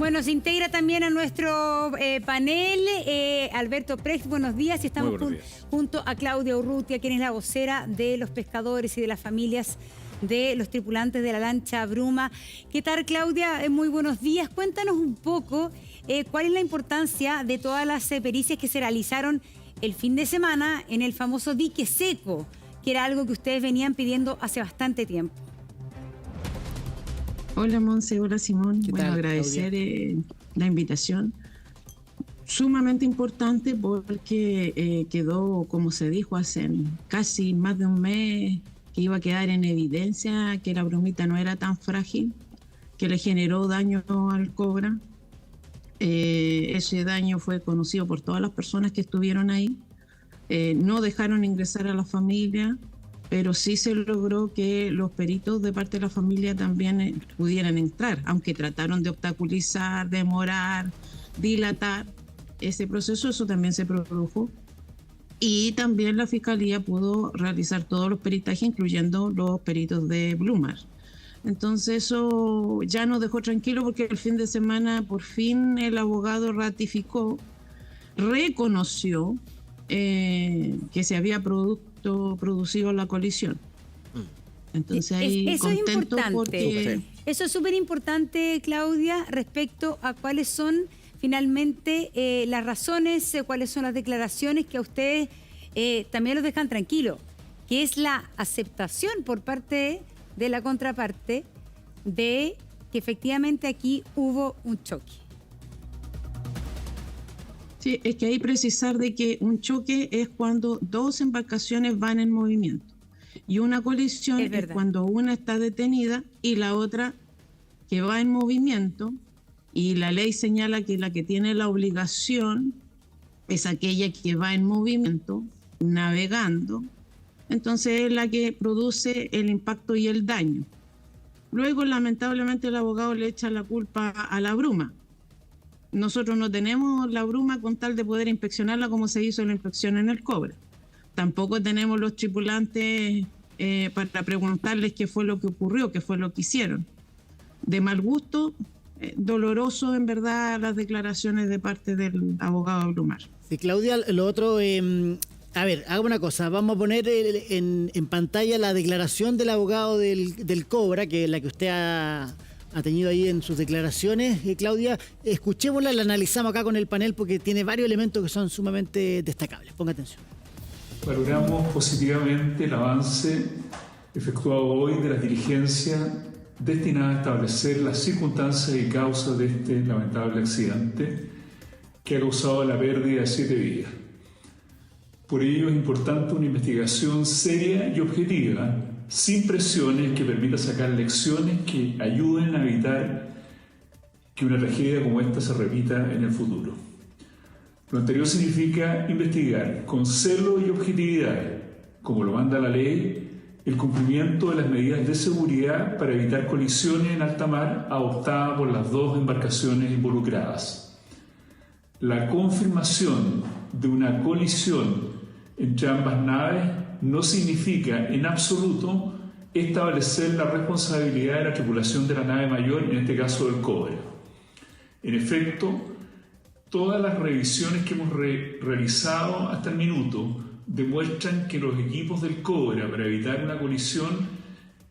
Bueno, se integra también a nuestro panel Alberto Precht, buenos días. Y estamos junto a Claudia Urrutia, quien es la vocera de los pescadores y de las familias de los tripulantes de la lancha Bruma. ¿Qué tal, Claudia? Muy buenos días. Cuéntanos un poco cuál es la importancia de todas las pericias que se realizaron el fin de semana en el famoso dique seco, que era algo que ustedes venían pidiendo hace bastante tiempo. Hola Monse, hola Simón. Bueno, agradecer la invitación. Sumamente importante porque quedó, como se dijo, hace casi más de un mes que iba a quedar en evidencia que la brumita no era tan frágil, que le generó daño al Cobra. Ese daño fue conocido por todas las personas que estuvieron ahí. No dejaron ingresar a la familia, pero sí se logró que los peritos de parte de la familia también pudieran entrar, aunque trataron de obstaculizar, demorar, dilatar ese proceso. Eso también se produjo. Y también la Fiscalía pudo realizar todos los peritajes, incluyendo los peritos de Blumar. Entonces eso ya nos dejó tranquilos porque el fin de semana por fin el abogado ratificó, reconoció que se había producido la colisión. Entonces ahí eso es importante. Porque... Eso es súper importante, Claudia, respecto a cuáles son finalmente las razones, cuáles son las declaraciones que a ustedes también los dejan tranquilos, que es la aceptación por parte de la contraparte de que efectivamente aquí hubo un choque. Sí, es que hay que precisar de que un choque es cuando dos embarcaciones van en movimiento y una colisión es cuando una está detenida y la otra que va en movimiento, y la ley señala que la que tiene la obligación es aquella que va en movimiento, navegando, entonces es la que produce el impacto y el daño. Luego, lamentablemente, el abogado le echa la culpa a la bruma. Nosotros no tenemos la bruma con tal de poder inspeccionarla como se hizo la inspección en el Cobra. Tampoco tenemos los tripulantes para preguntarles qué fue lo que ocurrió, qué fue lo que hicieron. De mal gusto, doloroso en verdad las declaraciones de parte del abogado Blumar. Sí, Claudia, lo otro, a ver, haga una cosa, vamos a poner en pantalla la declaración del abogado del Cobra, que es la que usted ha tenido ahí en sus declaraciones. Claudia, escuchémosla, la analizamos acá con el panel porque tiene varios elementos que son sumamente destacables. Ponga atención. Valoramos positivamente el avance efectuado hoy de las diligencias destinadas a establecer las circunstancias y causas de este lamentable accidente que ha causado la pérdida de 7 vidas. Por ello es importante una investigación seria y objetiva, sin presiones, que permita sacar lecciones que ayuden a evitar que una tragedia como esta se repita en el futuro. Lo anterior significa investigar con celo y objetividad, como lo manda la ley, el cumplimiento de las medidas de seguridad para evitar colisiones en alta mar adoptadas por las dos embarcaciones involucradas. La confirmación de una colisión entre ambas naves no significa en absoluto establecer la responsabilidad de la tripulación de la nave mayor, en este caso del Cobra. En efecto, todas las revisiones que hemos realizado hasta el minuto demuestran que los equipos del Cobra para evitar una colisión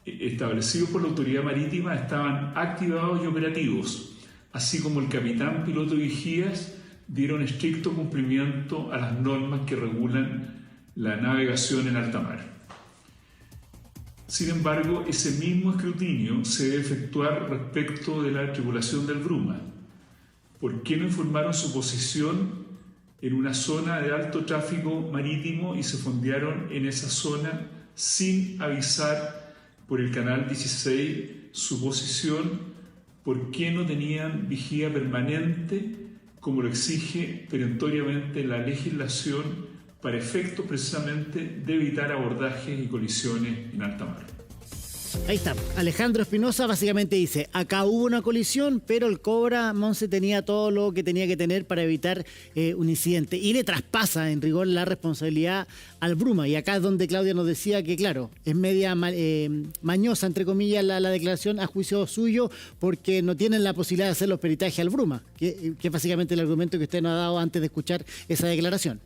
establecidos por la autoridad marítima estaban activados y operativos, así como el capitán, piloto y vigías dieron estricto cumplimiento a las normas que regulan la navegación en alta mar. Sin embargo, ese mismo escrutinio se debe efectuar respecto de la tripulación del Bruma. ¿Por qué no informaron su posición en una zona de alto tráfico marítimo y se fondearon en esa zona sin avisar por el canal 16 su posición? ¿Por qué no tenían vigía permanente, como lo exige perentoriamente la legislación, para efectos precisamente de evitar abordajes y colisiones en alta mar? Ahí está. Alejandro Espinosa básicamente dice, acá hubo una colisión, pero el Cobra Monse tenía todo lo que tenía que tener para evitar un incidente. Y le traspasa, en rigor, la responsabilidad al Bruma. Y acá es donde Claudia nos decía que, claro, es media mañosa, entre comillas, la declaración a juicio suyo, porque no tienen la posibilidad de hacer los peritajes al Bruma, que es básicamente el argumento que usted nos ha dado antes de escuchar esa declaración.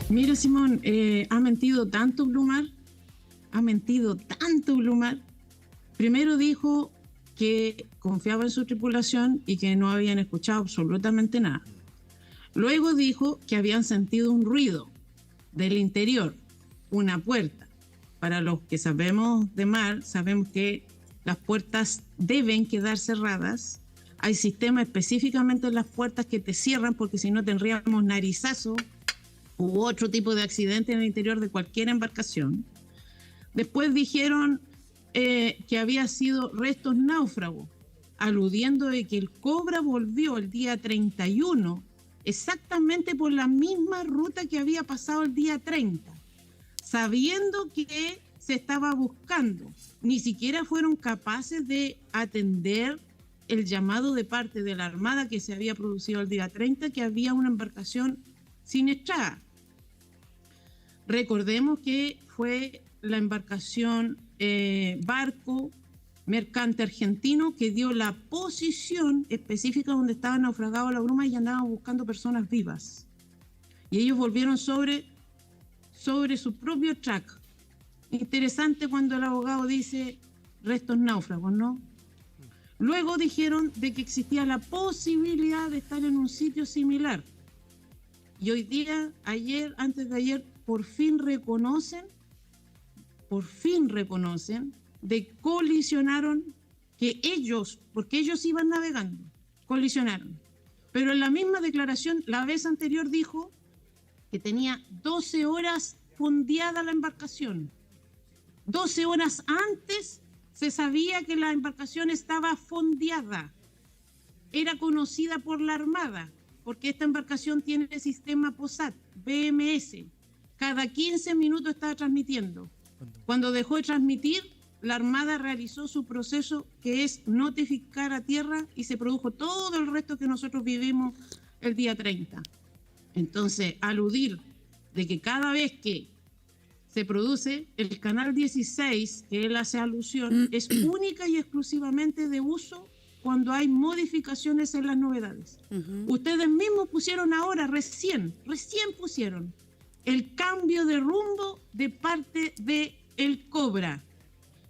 Mira, Simón, ha mentido tanto Blumar. Primero dijo que confiaba en su tripulación y que no habían escuchado absolutamente nada. Luego dijo que habían sentido un ruido del interior, una puerta. Para los que sabemos de mar, sabemos que las puertas deben quedar cerradas. Hay sistemas específicamente en las puertas que te cierran porque si no tendríamos narizazo u otro tipo de accidente en el interior de cualquier embarcación. Después dijeron que había sido restos náufragos, aludiendo de que el Cobra volvió el día 31, exactamente por la misma ruta que había pasado el día 30, sabiendo que se estaba buscando. Ni siquiera fueron capaces de atender el llamado de parte de la Armada que se había producido el día 30, que había una embarcación siniestrada. Recordemos que fue la embarcación barco mercante argentino que dio la posición específica donde estaba naufragado la Bruma y andaban buscando personas vivas. Y ellos volvieron sobre su propio track. Interesante cuando el abogado dice restos náufragos, ¿no? Luego dijeron de que existía la posibilidad de estar en un sitio similar. Y hoy día, ayer, antes de ayer, por fin reconocen de colisionaron, que ellos, porque ellos iban navegando, colisionaron. Pero en la misma declaración, la vez anterior dijo que tenía 12 horas fondeada la embarcación. 12 horas antes se sabía que la embarcación estaba fondeada. Era conocida por la Armada, porque esta embarcación tiene el sistema POSAT, BMS. Cada 15 minutos estaba transmitiendo. Cuando dejó de transmitir, la Armada realizó su proceso, que es notificar a tierra, y se produjo todo el resto que nosotros vivimos el día 30. Entonces, aludir de que cada vez que se produce, el canal 16, que él hace alusión, es única y exclusivamente de uso cuando hay modificaciones en las novedades. Ustedes mismos pusieron ahora, recién pusieron el cambio de rumbo de parte de el Cobra.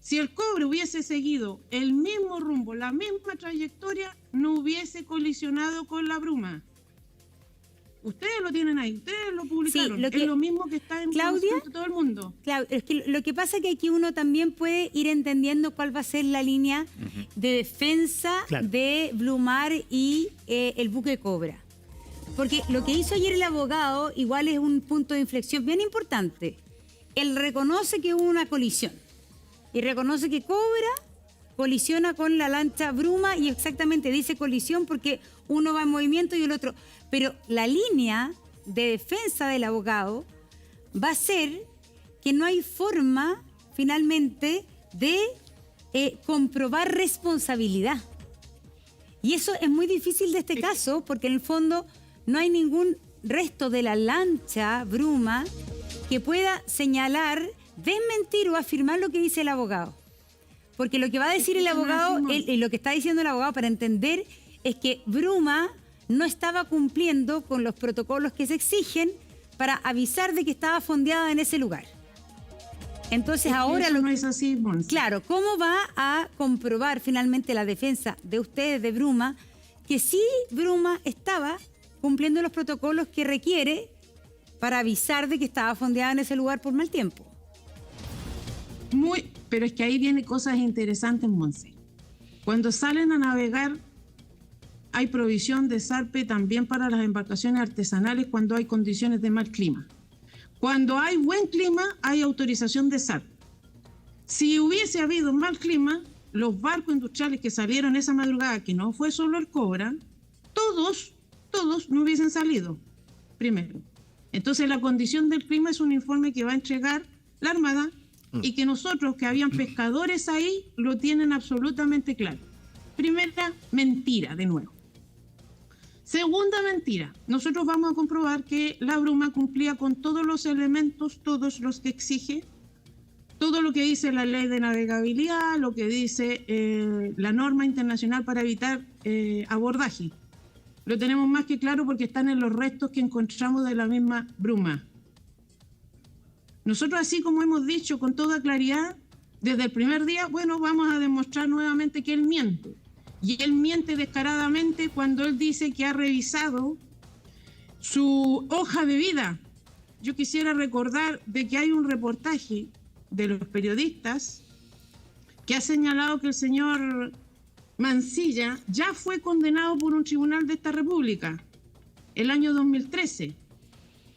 Si el Cobra hubiese seguido el mismo rumbo, la misma trayectoria, no hubiese colisionado con la Bruma. Ustedes lo tienen ahí, ustedes lo publicaron. Sí, es lo mismo que está en todo el mundo. Claro, es que lo que pasa es que aquí uno también puede ir entendiendo cuál va a ser la línea de defensa de Blumar y el buque Cobra. Porque lo que hizo ayer el abogado igual es un punto de inflexión bien importante. Él reconoce que hubo una colisión y reconoce que Cobra colisiona con la lancha Bruma, y exactamente dice colisión porque uno va en movimiento y el otro. Pero la línea de defensa del abogado va a ser que no hay forma finalmente de comprobar responsabilidad. Y eso es muy difícil de este caso porque en el fondo no hay ningún resto de la lancha Bruma que pueda señalar, desmentir o afirmar lo que dice el abogado. Porque lo que va a decir el abogado, lo que está diciendo el abogado para entender, es que Bruma no estaba cumpliendo con los protocolos que se exigen para avisar de que estaba fondeada en ese lugar. Entonces ahora no es así, Monse. Claro, ¿cómo va a comprobar finalmente la defensa de ustedes, de Bruma, que sí Bruma estaba cumpliendo los protocolos que requiere para avisar de que estaba fondeada en ese lugar por mal tiempo? Pero es que ahí vienen cosas interesantes, Monse. Cuando salen a navegar, hay provisión de zarpe también para las embarcaciones artesanales cuando hay condiciones de mal clima. Cuando hay buen clima, hay autorización de zarpe. Si hubiese habido mal clima, los barcos industriales que salieron esa madrugada, que no fue solo el Cobra, todos no hubiesen salido, primero. Entonces, la condición del clima es un informe que va a entregar la Armada y que nosotros, que habían pescadores ahí, lo tienen absolutamente claro. Primera mentira, de nuevo. Segunda mentira, nosotros vamos a comprobar que la Bruma cumplía con todos los elementos, todos los que exige, todo lo que dice la ley de navegabilidad, lo que dice la norma internacional para evitar abordaje. Lo tenemos más que claro porque están en los restos que encontramos de la misma Bruma. Nosotros, así como hemos dicho con toda claridad, desde el primer día, bueno, vamos a demostrar nuevamente que él miente. Y él miente descaradamente cuando él dice que ha revisado su hoja de vida. Yo quisiera recordar de que hay un reportaje de los periodistas que ha señalado que el señor Mancilla ya fue condenado por un tribunal de esta república el año 2013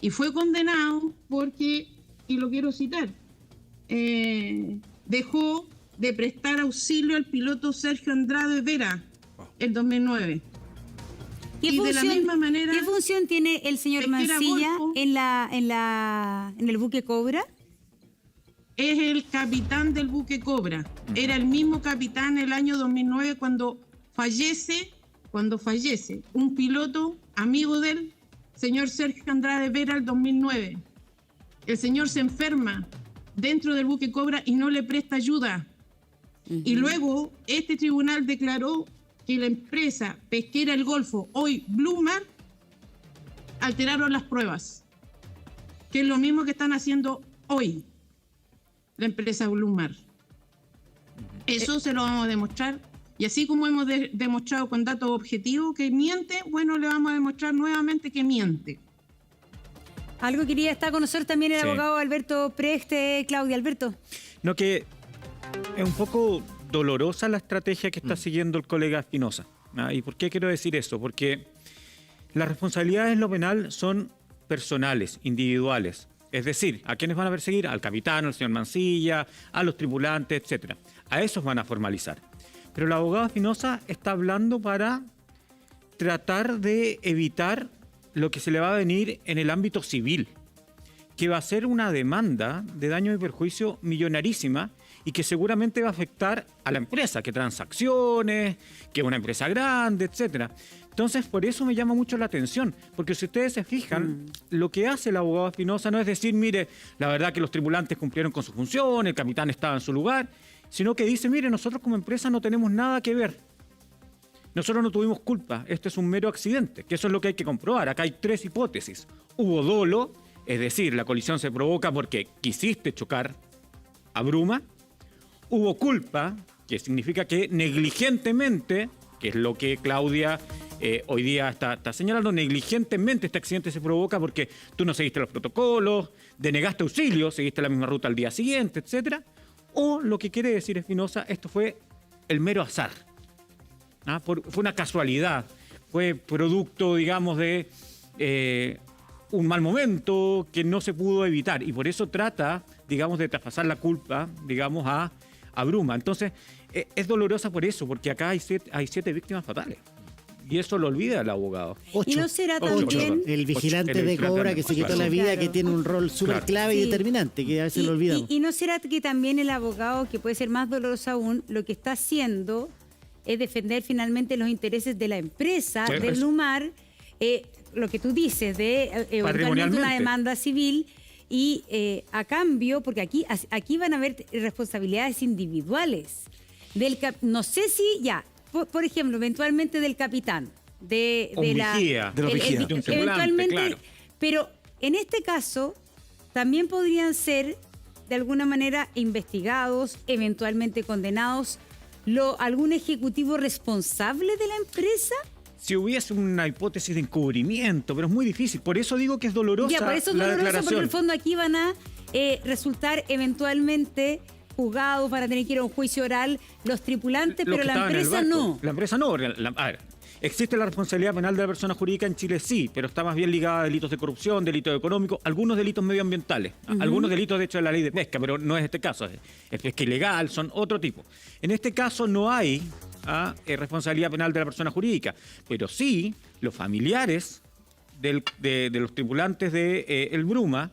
y fue condenado porque, y lo quiero citar, dejó de prestar auxilio al piloto Sergio Andrade Vera el 2009. ¿Qué función tiene el señor Mancilla en el buque Cobra? Es el capitán del buque Cobra. Era el mismo capitán el año 2009 cuando fallece un piloto amigo del señor Sergio Andrade Vera el 2009. El señor se enferma dentro del buque Cobra y no le presta ayuda. Y luego este tribunal declaró que la empresa pesquera El Golfo, hoy Blumar, alteraron las pruebas, que es lo mismo que están haciendo hoy la empresa Blumar. Eso se lo vamos a demostrar, y así como hemos demostrado con datos objetivos que miente, bueno, le vamos a demostrar nuevamente que miente. Algo quería estar con nosotros también el abogado Alberto Precht. Claudia, Alberto. No, que es un poco dolorosa la estrategia que está siguiendo el colega Espinosa. ¿Y por qué quiero decir eso? Porque las responsabilidades en lo penal son personales, individuales. Es decir, ¿a quiénes van a perseguir? Al capitán, al señor Mancilla, a los tripulantes, etc. A esos van a formalizar. Pero el abogado Espinosa está hablando para tratar de evitar lo que se le va a venir en el ámbito civil, que va a ser una demanda de daño y perjuicio millonarísima y que seguramente va a afectar a la empresa, que transacciones, que es una empresa grande, etc. Entonces, por eso me llama mucho la atención, porque si ustedes se fijan, lo que hace el abogado Espinosa no es decir, mire, la verdad que los tripulantes cumplieron con su función, el capitán estaba en su lugar, sino que dice, mire, nosotros como empresa no tenemos nada que ver. Nosotros no tuvimos culpa, este es un mero accidente, que eso es lo que hay que comprobar. Acá hay tres hipótesis. Hubo dolo, es decir, la colisión se provoca porque quisiste chocar a Bruma. Hubo culpa, que significa que negligentemente, que es lo que Claudia hoy día está señalando, negligentemente este accidente se provoca porque tú no seguiste los protocolos, denegaste auxilio, seguiste la misma ruta al día siguiente, etc. O lo que quiere decir Espinosa, esto fue el mero azar. Fue una casualidad, fue producto, digamos, de un mal momento que no se pudo evitar y por eso trata, digamos, de traspasar la culpa, digamos, a Bruma. Entonces, es dolorosa por eso, porque acá hay siete víctimas fatales. Y eso lo olvida el abogado. 8. ¿Y no será también el vigilante de Cobra que se quitó la vida, que tiene un rol súper clave y determinante, que a veces lo olvidamos? ¿Y no será que también el abogado, que puede ser más doloroso aún, lo que está haciendo es defender finalmente los intereses de la empresa, de Blumar, lo que tú dices, de eventualmente una demanda civil, y a cambio, porque aquí van a haber responsabilidades individuales. No sé si ya, por ejemplo, eventualmente del capitán, de los vigías, eventualmente, claro. Pero en este caso también podrían ser de alguna manera investigados, eventualmente condenados, algún ejecutivo responsable de la empresa. Si hubiese una hipótesis de encubrimiento, pero es muy difícil. Por eso digo que es dolorosa ya, por eso es dolorosa, porque en el fondo aquí van a resultar eventualmente juzgados, van a tener que ir a un juicio oral los tripulantes, pero la empresa no. La empresa no. A ver, existe la responsabilidad penal de la persona jurídica en Chile, sí, pero está más bien ligada a delitos de corrupción, delitos económicos, algunos delitos medioambientales, algunos delitos de hecho de la ley de pesca, pero no es este caso. Es pesca ilegal, son otro tipo. En este caso no hay responsabilidad penal de la persona jurídica, pero sí los familiares de los tripulantes de el Bruma,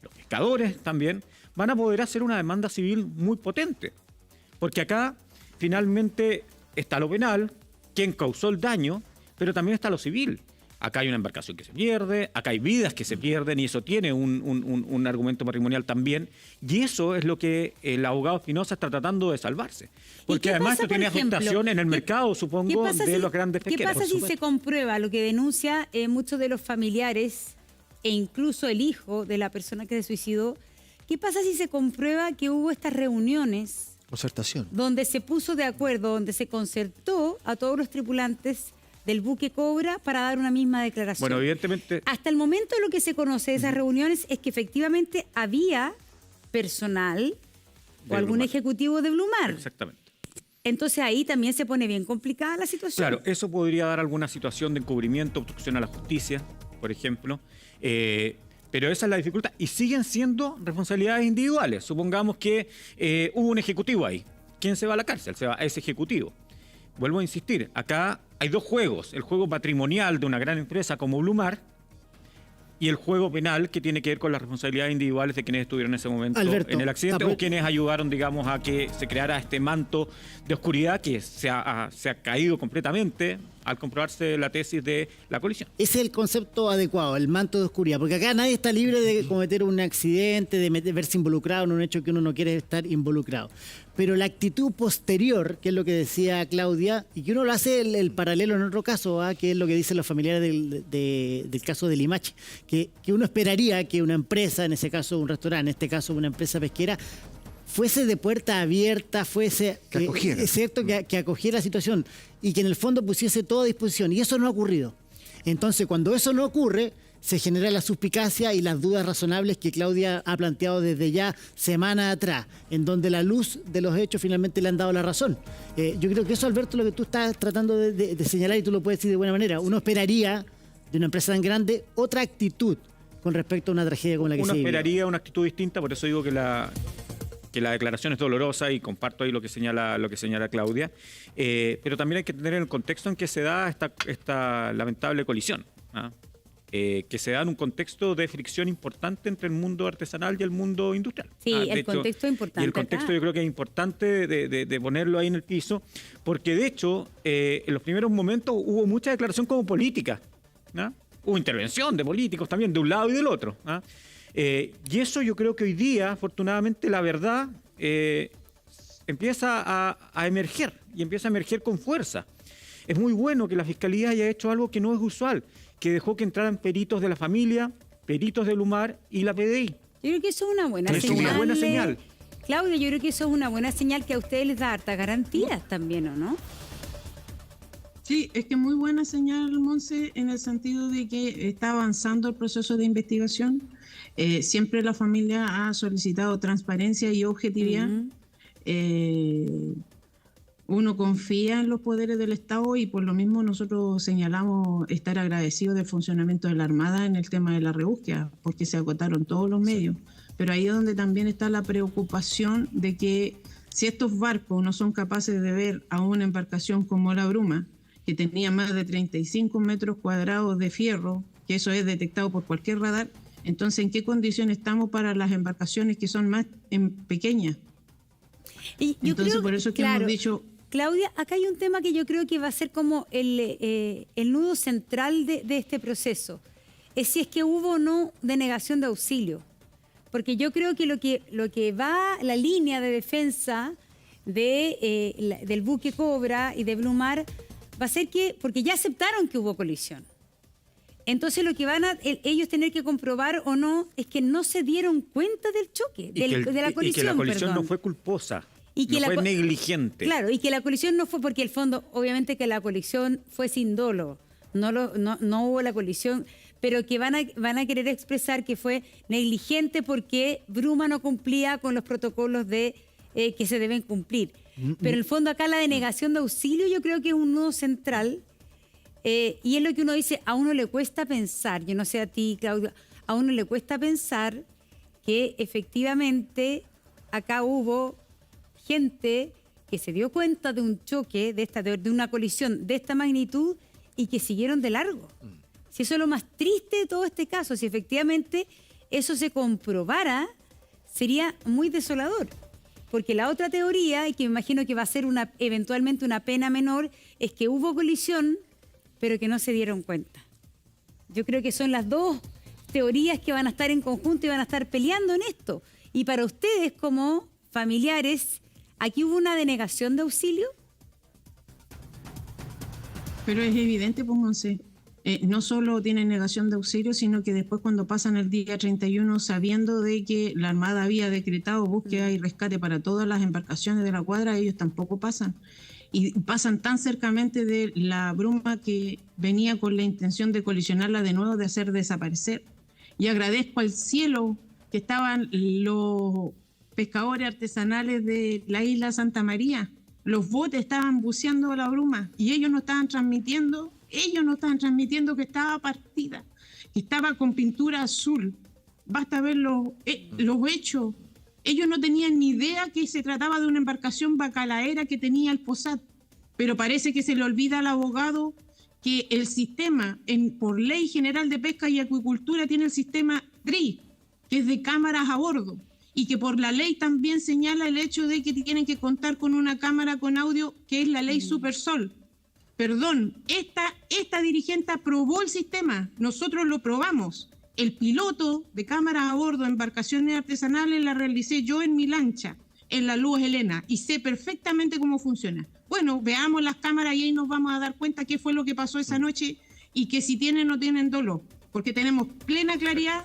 los pescadores también, van a poder hacer una demanda civil muy potente. Porque acá finalmente está lo penal, quién causó el daño, pero también está lo civil. Acá hay una embarcación que se pierde, acá hay vidas que se pierden y eso tiene un argumento patrimonial también. Y eso es lo que el abogado Espinosa está tratando de salvarse. Porque además esto tiene afectación en el mercado, supongo, de los grandes pesqueros. ¿Qué pasa si se comprueba lo que denuncia muchos de los familiares e incluso el hijo de la persona que se suicidó? ¿Qué pasa si se comprueba que hubo estas reuniones? Concertación. Donde se puso de acuerdo, donde se concertó a todos los tripulantes del buque Cobra para dar una misma declaración. Bueno, evidentemente... Hasta el momento lo que se conoce de esas reuniones es que efectivamente había personal o algún ejecutivo de Blumar. Exactamente. Entonces ahí también se pone bien complicada la situación. Claro, eso podría dar alguna situación de encubrimiento, obstrucción a la justicia, por ejemplo. Pero esa es la dificultad. Y siguen siendo responsabilidades individuales. Supongamos que hubo un ejecutivo ahí. ¿Quién se va a la cárcel? Se va a ese ejecutivo. Vuelvo a insistir, acá hay dos juegos, el juego patrimonial de una gran empresa como Blumar y el juego penal que tiene que ver con las responsabilidades individuales de quienes estuvieron en ese momento en el accidente o quienes ayudaron, digamos, a que se creara este manto de oscuridad que se ha caído completamente al comprobarse la tesis de la colisión. Ese es el concepto adecuado, el manto de oscuridad, porque acá nadie está libre de cometer un accidente, de verse involucrado en un hecho que uno no quiere estar involucrado. Pero la actitud posterior, que es lo que decía Claudia, y que uno lo hace el paralelo en otro caso, que es lo que dicen los familiares del caso de Limache, que uno esperaría que una empresa, en ese caso un restaurante, en este caso una empresa pesquera, fuese de puerta abierta, fuese que acogiera. Es cierto, que acogiera la situación y que en el fondo pusiese todo a disposición. Y eso no ha ocurrido. Entonces, cuando eso no ocurre, se genera la suspicacia y las dudas razonables que Claudia ha planteado desde ya semanas atrás, en donde la luz de los hechos finalmente le han dado la razón. Yo creo que eso, Alberto, lo que tú estás tratando de señalar, y tú lo puedes decir de buena manera, uno esperaría de una empresa tan grande otra actitud con respecto a una tragedia como la que se vivió. Uno esperaría una actitud distinta, por eso digo que la declaración es dolorosa y comparto ahí lo que señala Claudia, pero también hay que tener el contexto en que se da esta lamentable colisión, que se da en un contexto de fricción importante entre el mundo artesanal y el mundo industrial. Sí, el contexto es importante. Y el contexto yo creo que es importante de ponerlo ahí en el piso, porque de hecho en los primeros momentos hubo mucha declaración como política, hubo intervención de políticos también, de un lado y del otro. Y eso yo creo que hoy día, afortunadamente, la verdad empieza a emerger y empieza a emerger con fuerza. Es muy bueno que la Fiscalía haya hecho algo que no es usual, que dejó que entraran peritos de la familia, peritos de Blumar y la PDI. Yo creo que eso es una buena señal. Es una buena señal. Claudia, yo creo que eso es una buena señal que a ustedes les da hartas garantías también, ¿o no? Sí, es que muy buena señal, Monse, en el sentido de que está avanzando el proceso de investigación. Siempre la familia ha solicitado transparencia y objetividad. Uno confía en los poderes del Estado y por lo mismo nosotros señalamos estar agradecidos del funcionamiento de la Armada en el tema de la rebúsqueda, porque se agotaron todos los medios. Pero ahí es donde también está la preocupación de que si estos barcos no son capaces de ver a una embarcación como la Bruma, que tenía más de 35 metros cuadrados de fierro, que eso es detectado por cualquier radar, entonces ¿en qué condiciones estamos para las embarcaciones que son más pequeñas? Y yo entonces creo, por eso es que hemos dicho... Claudia, acá hay un tema que yo creo que va a ser como el nudo central de este proceso. Es si es que hubo o no denegación de auxilio. Porque yo creo que lo que va, la línea de defensa del buque Cobra y de Blumar va a ser que, porque ya aceptaron que hubo colisión. Entonces lo que van a ellos tener que comprobar o no es que no se dieron cuenta del choque, de la colisión. Y que la colisión perdón. no fue culposa, y que no fue negligente. Claro, y que la colisión no fue porque el fondo, obviamente que la colisión fue sin dolo, no hubo la colisión, pero que van a querer expresar que fue negligente porque Bruma no cumplía con los protocolos que se deben cumplir. Pero en el fondo acá la denegación de auxilio yo creo que es un nudo central y es lo que uno dice, a uno le cuesta pensar, yo no sé a ti, Claudia, a uno le cuesta pensar que efectivamente acá hubo gente que se dio cuenta de un choque, de una colisión de esta magnitud y que siguieron de largo. Si eso es lo más triste de todo este caso, si efectivamente eso se comprobara, sería muy desolador. Porque la otra teoría, y que me imagino que va a ser eventualmente una pena menor, es que hubo colisión, pero que no se dieron cuenta. Yo creo que son las dos teorías que van a estar en conjunto y van a estar peleando en esto. Y para ustedes como familiares, ¿aquí hubo una denegación de auxilio? Pero es evidente, pues, Monse, no solo tienen negación de auxilio, sino que después cuando pasan el día 31 sabiendo de que la Armada había decretado búsqueda y rescate para todas las embarcaciones de la cuadra, ellos tampoco pasan. Y pasan tan cercamente de la bruma que venía con la intención de colisionarla de nuevo, de hacer desaparecer. Y agradezco al cielo que estaban los pescadores artesanales de la isla Santa María. Los botes estaban buceando la bruma y ellos no estaban transmitiendo que estaba partida, que estaba con pintura azul. Basta ver los hechos. Ellos no tenían ni idea que se trataba de una embarcación bacalaera que tenía el POSAT, pero parece que se le olvida al abogado que el sistema, por Ley General de Pesca y Acuicultura, tiene el sistema DRI, que es de cámaras a bordo, y que por la ley también señala el hecho de que tienen que contar con una cámara con audio, que es la ley Supersol. Perdón, esta dirigente aprobó el sistema, nosotros lo probamos. El piloto de cámaras a bordo, embarcaciones artesanales, la realicé yo en mi lancha, en la Luz Helena, y sé perfectamente cómo funciona. Bueno, veamos las cámaras y ahí nos vamos a dar cuenta qué fue lo que pasó esa noche y que si tienen o no tienen dolo, porque tenemos plena claridad,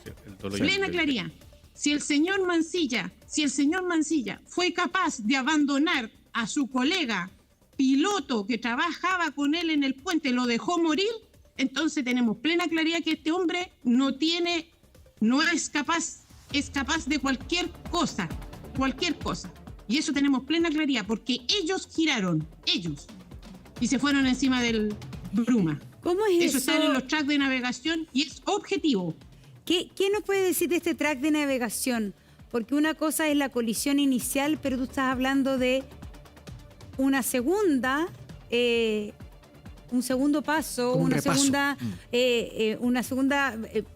Si el señor Mancilla fue capaz de abandonar a su colega piloto que trabajaba con él en el puente, lo dejó morir, entonces tenemos plena claridad que este hombre es capaz de cualquier cosa. Y eso tenemos plena claridad, porque ellos giraron, y se fueron encima del bruma. ¿Cómo es eso? Eso está en los tracks de navegación y es objetivo. ¿Qué nos puede decir de este track de navegación? Porque una cosa es la colisión inicial, pero tú estás hablando de un segundo paso, una segunda,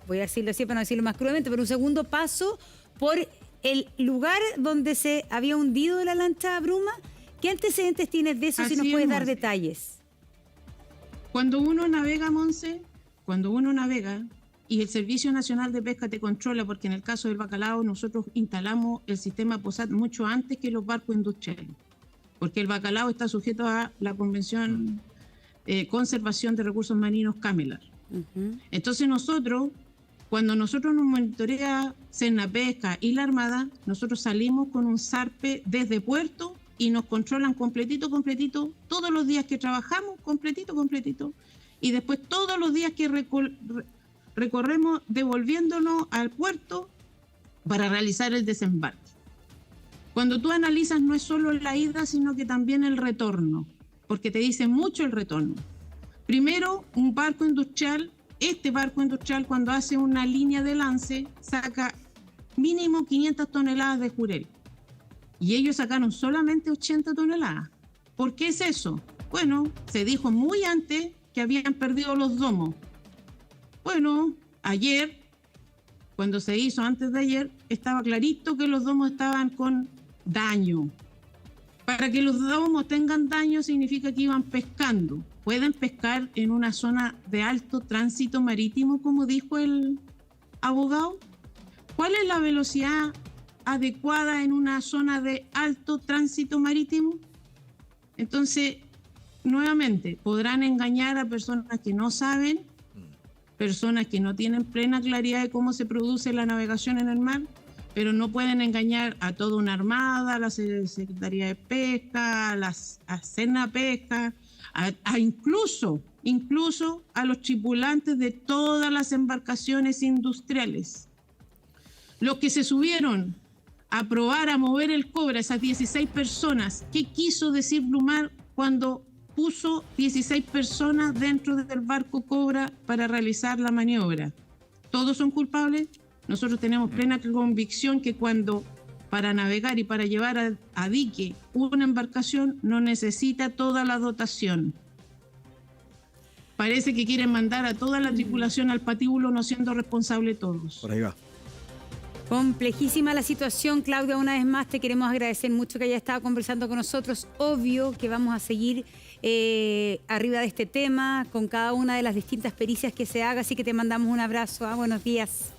voy a decirlo así para no decirlo más crudamente, pero un segundo paso por el lugar donde se había hundido la lancha Bruma. ¿Qué antecedentes tienes de eso, si nos puedes dar detalles? Cuando uno navega, Monse, y el Servicio Nacional de Pesca te controla, porque en el caso del bacalao nosotros instalamos el sistema POSAT mucho antes que los barcos industriales, porque el bacalao está sujeto a la Convención Conservación de Recursos Marinos CAMELAR. Entonces cuando nosotros nos monitorea Senapesca y la Armada, nosotros salimos con un zarpe desde puerto y nos controlan completito, todos los días que trabajamos, completito, y después todos los días que recorremos devolviéndonos al puerto para realizar el desembarque. Cuando tú analizas, no es solo la ida, sino que también el retorno, porque te dice mucho el retorno. Primero, un barco industrial, cuando hace una línea de lance, saca mínimo 500 toneladas de jurel. Y ellos sacaron solamente 80 toneladas. ¿Por qué es eso? Bueno, se dijo muy antes que habían perdido los domos. Bueno, ayer, cuando se hizo antes de ayer, estaba clarito que los domos estaban con daño. Para que los domos tengan daño significa que iban pescando. ¿Pueden pescar en una zona de alto tránsito marítimo, como dijo el abogado? ¿Cuál es la velocidad adecuada en una zona de alto tránsito marítimo? Entonces, nuevamente, podrán engañar a personas que no saben, personas que no tienen plena claridad de cómo se produce la navegación en el mar, pero no pueden engañar a toda una armada, a la Secretaría de Pesca, a Senapesca, incluso a los tripulantes de todas las embarcaciones industriales. Los que se subieron a probar a mover el Cobra, esas 16 personas, ¿qué quiso decir Blumar cuando puso 16 personas dentro del barco Cobra para realizar la maniobra? ¿Todos son culpables? Nosotros tenemos plena convicción que para navegar y para llevar a dique una embarcación no necesita toda la dotación. Parece que quieren mandar a toda la tripulación al patíbulo, no siendo responsables todos. Por ahí va. Complejísima la situación, Claudia. Una vez más te queremos agradecer mucho que hayas estado conversando con nosotros. Obvio que vamos a seguir arriba de este tema con cada una de las distintas pericias que se haga, así que te mandamos un abrazo. Buenos días.